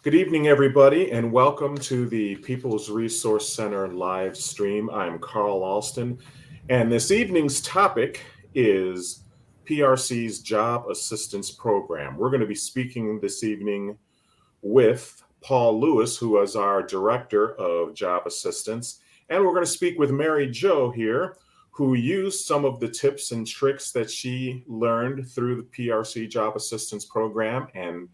Good evening, everybody, and welcome to the People's Resource Center live stream. I'm Carl Alston, and this evening's topic is PRC's Job Assistance Program. We're going to be speaking this evening with Paul Lewis, who is our Director of Job Assistance, and we're going to speak with Mary Jo here, who used some of the tips and tricks that she learned through the PRC Job Assistance Program, and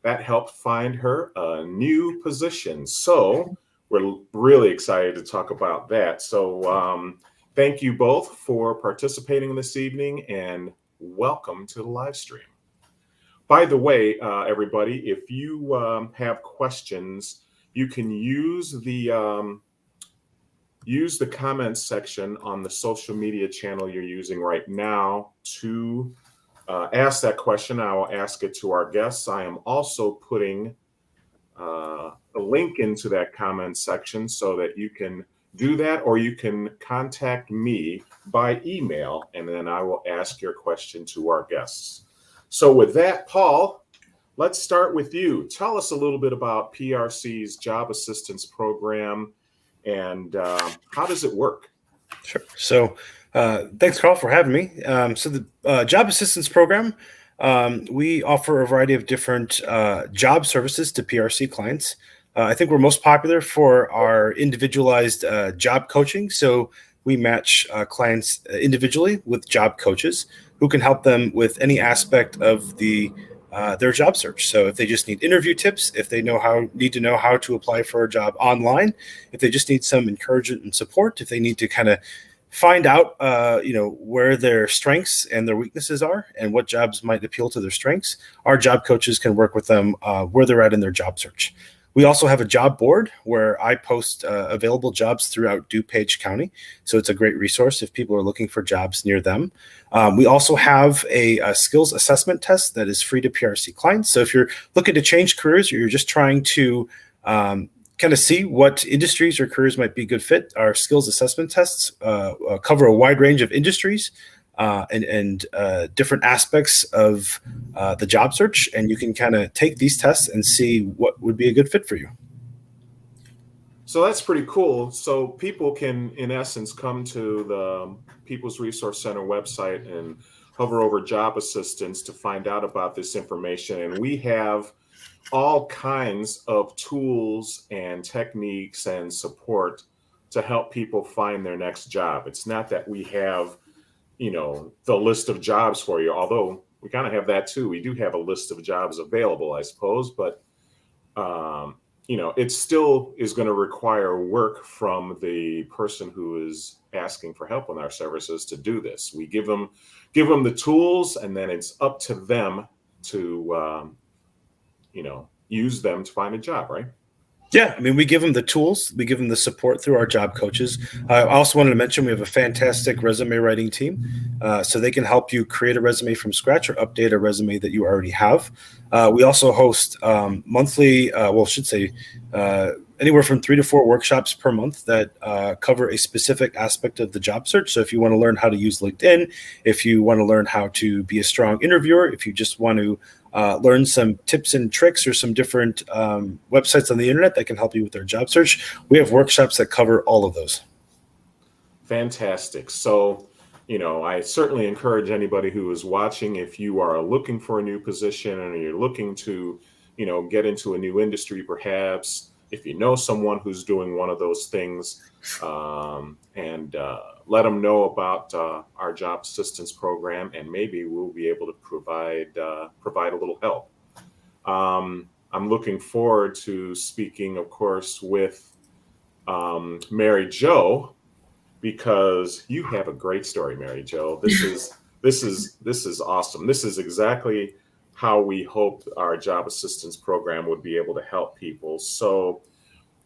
that helped find her a new position. So we're really excited to talk about that. So thank you both for participating this evening and welcome to the live stream. By the way, everybody, if you have questions, you can use the comments section on the social media channel you're using right now to ask that question. I will ask it to our guests. I am also putting a link into that comment section so that you can do that, or you can contact me by email, and then I will ask your question to our guests. So with that, Paul, let's start with you. Tell us a little bit about PRC's Job Assistance Program and how does it work? Sure. So thanks, Carl, for having me. So the Job Assistance Program, we offer a variety of different job services to PRC clients. I think we're most popular for our individualized job coaching. So we match clients individually with job coaches who can help them with any aspect of their job search. So if they just need interview tips, if they need to know how to apply for a job online, if they just need some encouragement and support, if they need to kind of find out, where their strengths and their weaknesses are and what jobs might appeal to their strengths, our job coaches can work with them where they're at in their job search. We also have a job board where I post available jobs throughout DuPage County. So it's a great resource if people are looking for jobs near them. We also have a skills assessment test that is free to PRC clients. So if you're looking to change careers or you're just trying to kind of see what industries or careers might be a good fit, our skills assessment tests cover a wide range of industries and different aspects of the job search, and you can kind of take these tests and see what would be a good fit for you. So that's pretty cool. So people can, in essence, come to the People's Resource Center website and hover over job assistance to find out about this information. And we have all kinds of tools and techniques and support to help people find their next job. It's not that we have the list of jobs for you, although we kind of have that too. We do have a list of jobs available, I suppose, but it still is going to require work from the person who is asking for help on our services to do this. We give them the tools, and then it's up to them to use them to find a job, right? Yeah, I mean, we give them the tools, we give them the support through our job coaches. I also wanted to mention we have a fantastic resume writing team, so they can help you create a resume from scratch or update a resume that you already have. We also host monthly, anywhere from 3 to 4 workshops per month that cover a specific aspect of the job search. So if you want to learn how to use LinkedIn, if you want to learn how to be a strong interviewer, if you just want to learn some tips and tricks or some different websites on the internet that can help you with their job search, we have workshops that cover all of those. Fantastic. So, I certainly encourage anybody who is watching, if you are looking for a new position and you're looking to, get into a new industry, perhaps, if you know someone who's doing one of those things, and let them know about our job assistance program, and maybe we'll be able to provide a little help. I'm looking forward to speaking, of course, with Mary Jo, because you have a great story, Mary Jo. This is awesome. This is exactly how we hoped our job assistance program would be able to help people. So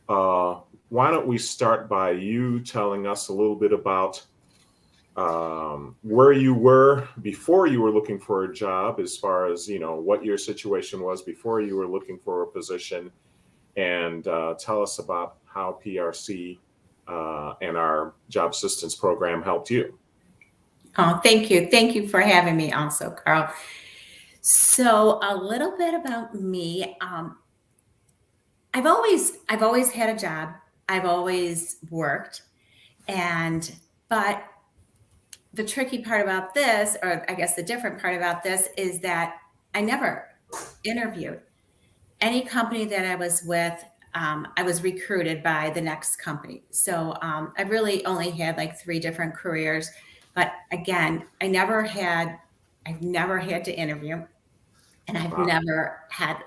why don't we start by you telling us a little bit about where you were before you were looking for a job, as far as, what your situation was before you were looking for a position, and tell us about how PRC and our job assistance program helped you. Oh, thank you. Thank you for having me also, Carl. So a little bit about me. I've always had a job. I've always worked, but the tricky part about this, or I guess the different part about this, is that I never interviewed. Any company that I was with, I was recruited by the next company. So I really only had like 3 different careers. But again, I've never had to interview, and I've Wow. never had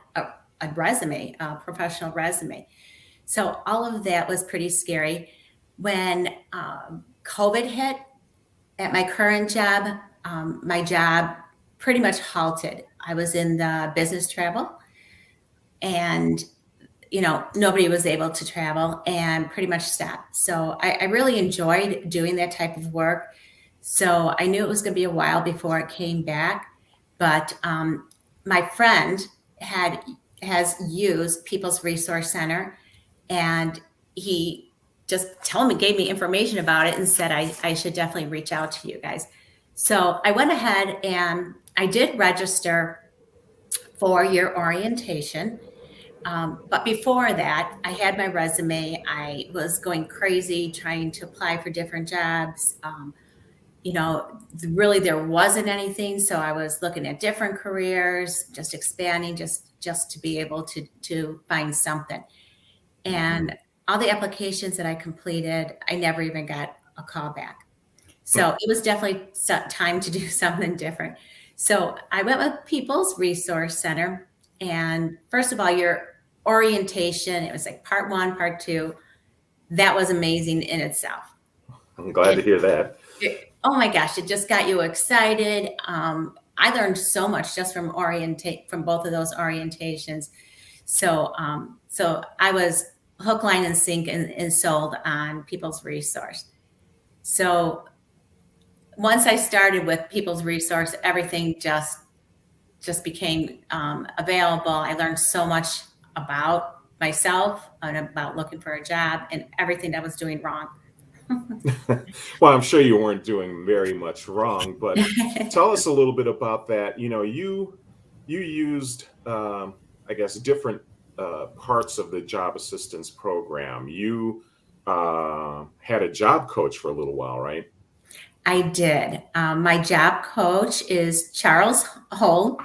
a resume, a professional resume. So all of that was pretty scary. When COVID hit at my current job, my job pretty much halted. I was in the business travel, and nobody was able to travel and pretty much stopped. So I really enjoyed doing that type of work. So I knew it was going to be a while before it came back. But my friend has used People's Resource Center, and he just gave me information about it and said I should definitely reach out to you guys. So I went ahead and I did register for your orientation. But before that, I had my resume. I was going crazy trying to apply for different jobs. Really there wasn't anything. So I was looking at different careers, just expanding, just to be able to find something. And all the applications that I completed, I never even got a call back. So it was definitely time to do something different. So I went with People's Resource Center. And first of all, your orientation, it was like part 1, part 2. That was amazing in itself. I'm glad to hear that. Oh my gosh, it just got you excited. I learned so much just from both of those orientations. So I was hook, line, and sink and sold on People's Resource. So once I started with People's Resource, everything just became available. I learned so much about myself and about looking for a job and everything I was doing wrong. Well, I'm sure you weren't doing very much wrong, but tell us a little bit about that. You used, I guess, different parts of the job assistance program. You had a job coach for a little while, right? I did. My job coach is Charles Holt,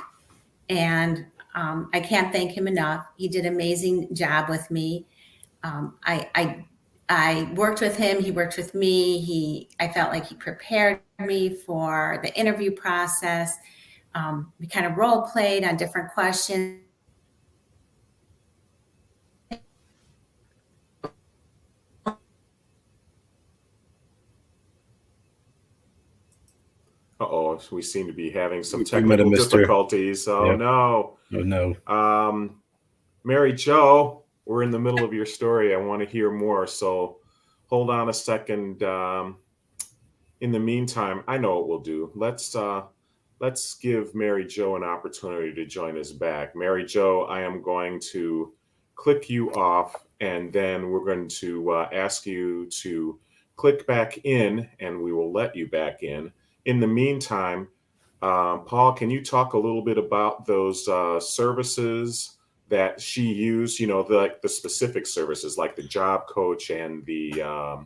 and I can't thank him enough. He did an amazing job with me. I worked with him. He worked with me. I felt like he prepared me for the interview process. We kind of role played on different questions. Uh-oh, we seem to be having some We might have technical missed her. difficulties. Oh, Yep. no. Oh, no. Mary Jo, we're in the middle of your story. I want to hear more. So hold on a second. In the meantime, I know what we'll do. Let's give Mary Jo an opportunity to join us back. Mary Jo, I am going to click you off, and then we're going to ask you to click back in, and we will let you back in. In the meantime, Paul, can you talk a little bit about those services that she used? The specific services like the job coach and the,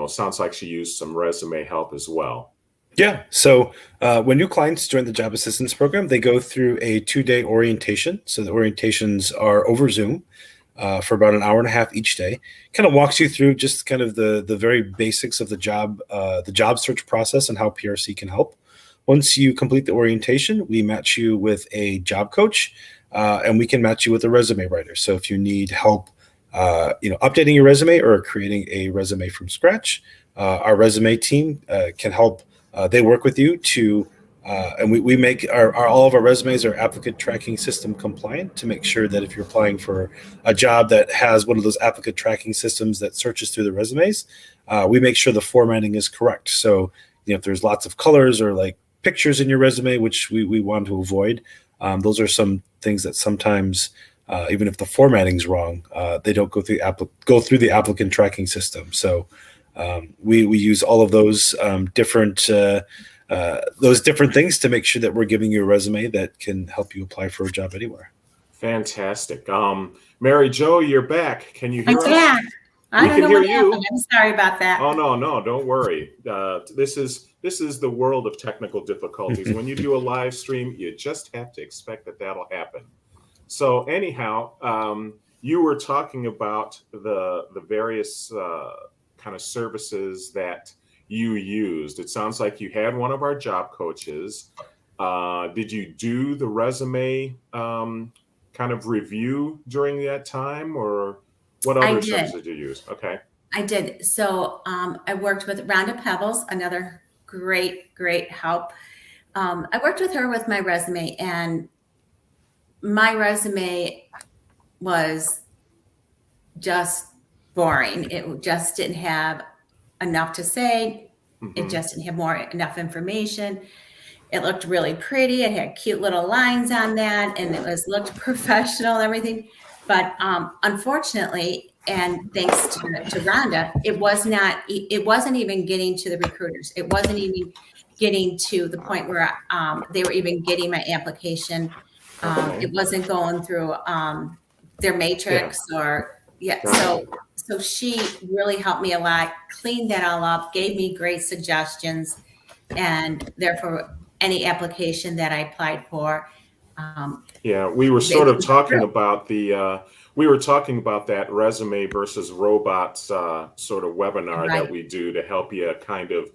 sounds like she used some resume help as well. Yeah. So when new clients join the job assistance program, they go through a 2-day orientation. So the orientations are over Zoom for about an hour and a half each day. Kind of walks you through just kind of the very basics of the job search process and how PRC can help. Once you complete the orientation, we match you with a job coach, and we can match you with a resume writer. So if you need help, updating your resume or creating a resume from scratch, our resume team can help. They work with you to, and we make all of our resumes are applicant tracking system compliant to make sure that if you're applying for a job that has one of those applicant tracking systems that searches through the resumes, we make sure the formatting is correct. So if there's lots of colors or like pictures in your resume, which we want to avoid, those are some things that sometimes, even if the formatting's wrong, they don't go through the applicant tracking system. So we use all of those different things to make sure that we're giving you a resume that can help you apply for a job anywhere. Fantastic. Mary Jo, you're back. Can you I'm hear us? back. I We don't can know hear what you. happened. I'm sorry about that. Oh no, don't worry. This is the world of technical difficulties. When you do a live stream, you just have to expect that that'll happen. So anyhow, you were talking about the various kind of services that you used. It sounds like you had one of our job coaches. Did you do the resume kind of review during that time, or what I other did. services did you use? Okay. I did. So I worked with Rhonda Pebbles, another great help. I worked with her with my resume, and my resume was just boring. It just didn't have enough to say. It Mhm. just didn't have enough information. It looked really pretty. It had cute little lines on that, and looked professional and everything. But unfortunately, and thanks to Rhonda, it wasn't even getting to the recruiters. It wasn't even getting to the point where they were even getting my application. Okay. It wasn't going through their matrix Gotcha. So she really helped me a lot, cleaned that all up, gave me great suggestions, and therefore any application that I applied for. Yeah, we were They sort of went talking through. about we were talking about that resume versus robots sort of webinar that Right. we do to help you kind of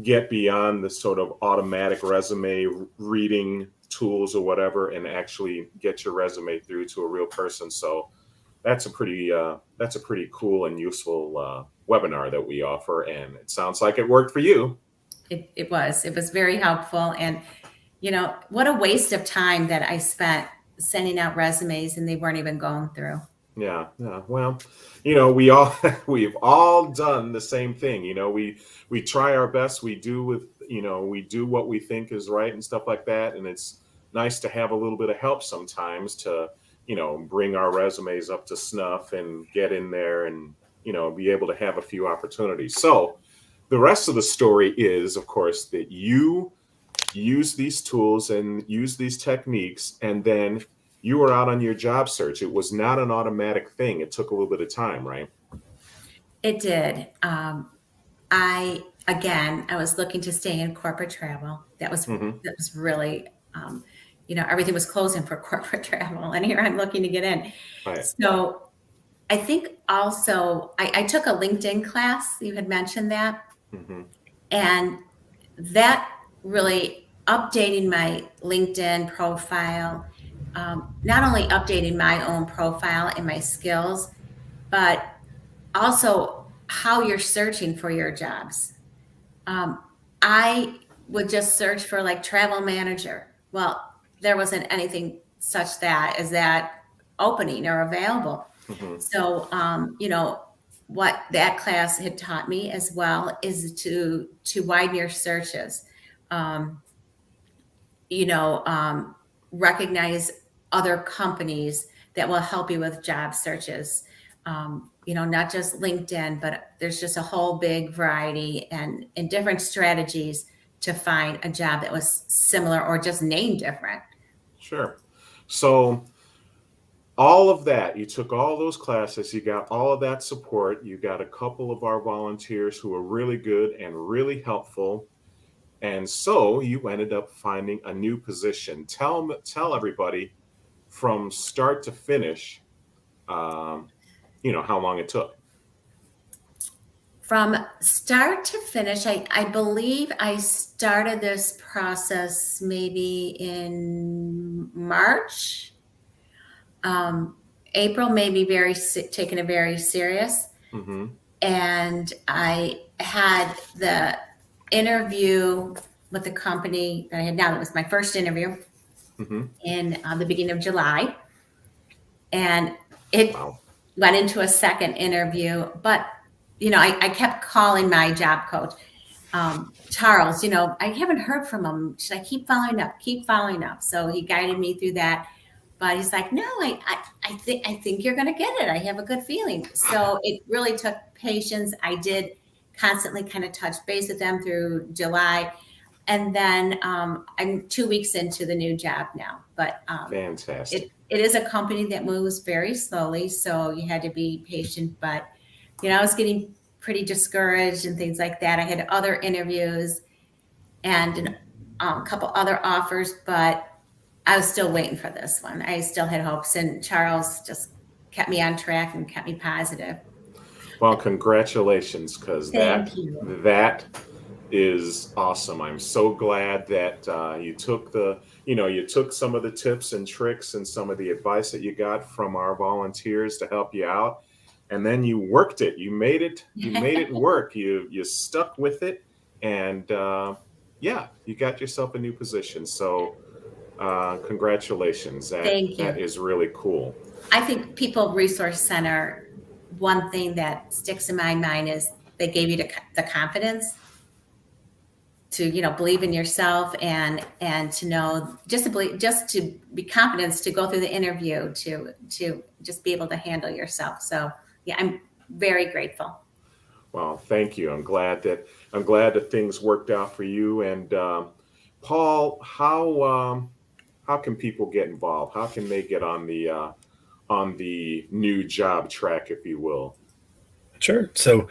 get beyond the sort of automatic resume reading tools or whatever, and actually get your resume through to a real person. So that's a pretty cool and useful webinar that we offer, and it sounds like it worked for you. It was very helpful. And, what a waste of time that I spent sending out resumes and they weren't even going through. Yeah, yeah. Well, we all we've all done the same thing. We try our best. We do what we think is right and stuff like that. And it's nice to have a little bit of help sometimes to, bring our resumes up to snuff and get in there and, be able to have a few opportunities. So the rest of the story is, of course, that you use these tools and use these techniques, and then you were out on your job search. It was not an automatic thing. It took a little bit of time, right? It did. I was looking to stay in corporate travel. Hmm. That was really, everything was closing for corporate travel, and here I'm looking to get in. Right. So I think also I took a LinkedIn class. You had mentioned that, Hmm. and that really updating my LinkedIn profile, not only updating my own profile and my skills, but also how you're searching for your jobs. I would just search for like travel manager. Well, there wasn't anything such as that opening or available. Hmm. So, what that class had taught me as well is to widen your searches. Um, you know, um, Recognize other companies that will help you with job searches. Not just LinkedIn, but there's just a whole big variety and different strategies to find a job that was similar or just named different. Sure. So all of that, you took all those classes, you got all of that support, you got a couple of our volunteers who were really good and really helpful. And so you ended up finding a new position. Tell everybody from start to finish, um, how long it took. From start to finish, I believe I started this process maybe in March. April, maybe taken it very serious. Hmm. And I had the interview with the company that I had now. That was my first interview Hmm. in the beginning of July. And it Wow. went into a second interview. But, I kept calling my job coach, Charles, I haven't heard from him. Should I keep following up? Keep following up. So he guided me through that. But he's like, no, I think you're going to get it. I have a good feeling. So it really took patience. I did constantly kind of touch base with them through July. And then I'm 2 weeks into the new job now, but Fantastic. it is a company that moves very slowly, so you had to be patient. But I was getting pretty discouraged and things like that. I had other interviews and a couple other offers, but I was still waiting for this one. I still had hopes, and Charles just kept me on track and kept me positive. Well, congratulations, because Thank you. that is awesome. I'm so glad that you took you took some of the tips and tricks and some of the advice that you got from our volunteers to help you out, and then you worked it. You made it work. You stuck with it, and yeah, you got yourself a new position. So congratulations. Thank That you. is really cool. I think People Resource Center, one thing that sticks in my mind is they gave you the confidence to believe in yourself and to know just to be confident to go through the interview to just be able to handle yourself. So yeah, I'm very grateful. Well, thank you. I'm glad that things worked out for you. And Paul, how can people get involved? How can they get on the new job track, if you will? Sure. So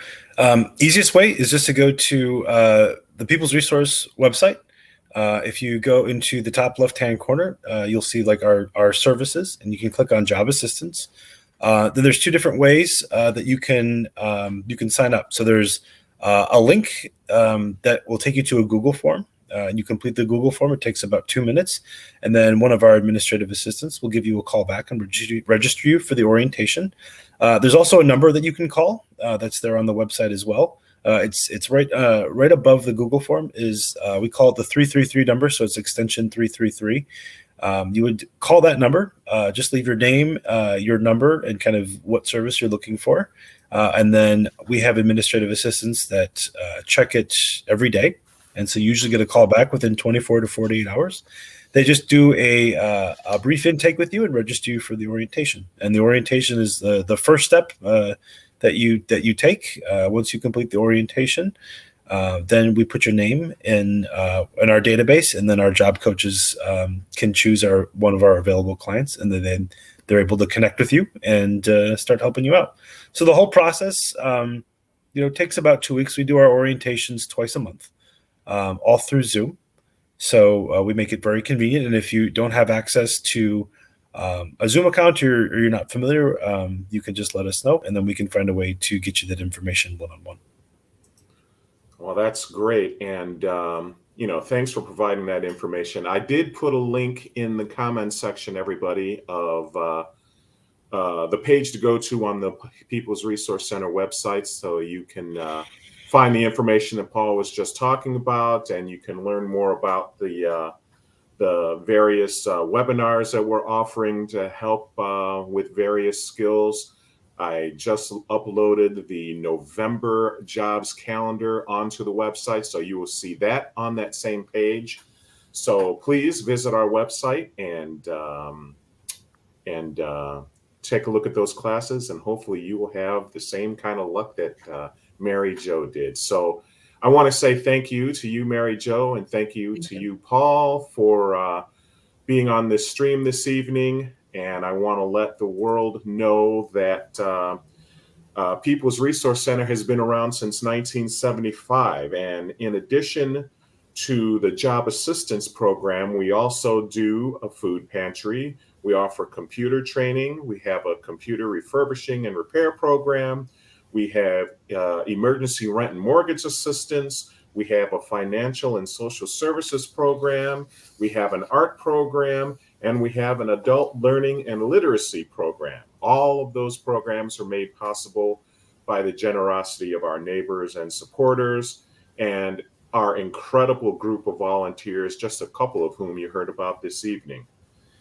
easiest way is just to go to the People's Resource website. If you go into the top left-hand corner, you'll see like our services, and you can click on Job Assistance. Then there's two different ways that you can sign up. So there's a link that will take you to a Google form. And you complete the Google form. It takes about 2 minutes. And then one of our administrative assistants will give you a call back and register you for the orientation. There's also a number that you can call that's there on the website as well. It's right above the Google form is we call it the 333 number. So it's extension 333. You would call that number, just leave your name, your number, and kind of what service you're looking for. And then we have administrative assistants that check it every day. And so you usually get a call back within 24 to 48 hours. They just do a brief intake with you and register you for the orientation. And the orientation is the first step that you take. Once you complete the orientation, then we put your name in our database, and then our job coaches can choose one of our available clients, and then they're able to connect with you and start helping you out. So the whole process, takes about 2 weeks. We do our orientations twice a month, all through Zoom. So we make it very convenient. And if you don't have access to a Zoom account or you're not familiar, you can just let us know, and then we can find a way to get you that information one-on-one. Well, that's great. And, thanks for providing that information. I did put a link in the comments section, everybody, of the page to go to on the People's Resource Center website. So you can find the information that Paul was just talking about, and you can learn more about the various webinars that we're offering to help with various skills. I just uploaded the November jobs calendar onto the website, so you will see that on that same page. So please visit our website and take a look at those classes, and hopefully you will have the same kind of luck that Mary Jo did. So I want to say thank you to you, Mary Jo, and thank you to you, Paul, for being on this stream this evening. And I want to let the world know that People's Resource Center has been around since 1975. And in addition to the Job Assistance Program, we also do a food pantry. We offer computer training. We have a computer refurbishing and repair program. We have emergency rent and mortgage assistance. We have a financial and social services program. We have an art program, and we have an adult learning and literacy program. All of those programs are made possible by the generosity of our neighbors and supporters and our incredible group of volunteers, just a couple of whom you heard about this evening.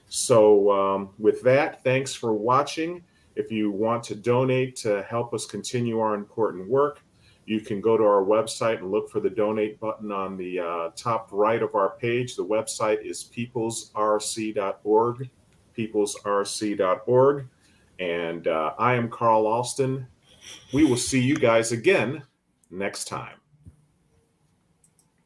So with that, thanks for watching. If you want to donate to help us continue our important work, you can go to our website and look for the donate button on the top right of our page. The website is peoplesrc.org, peoplesrc.org. And I am Carl Alston. We will see you guys again next time.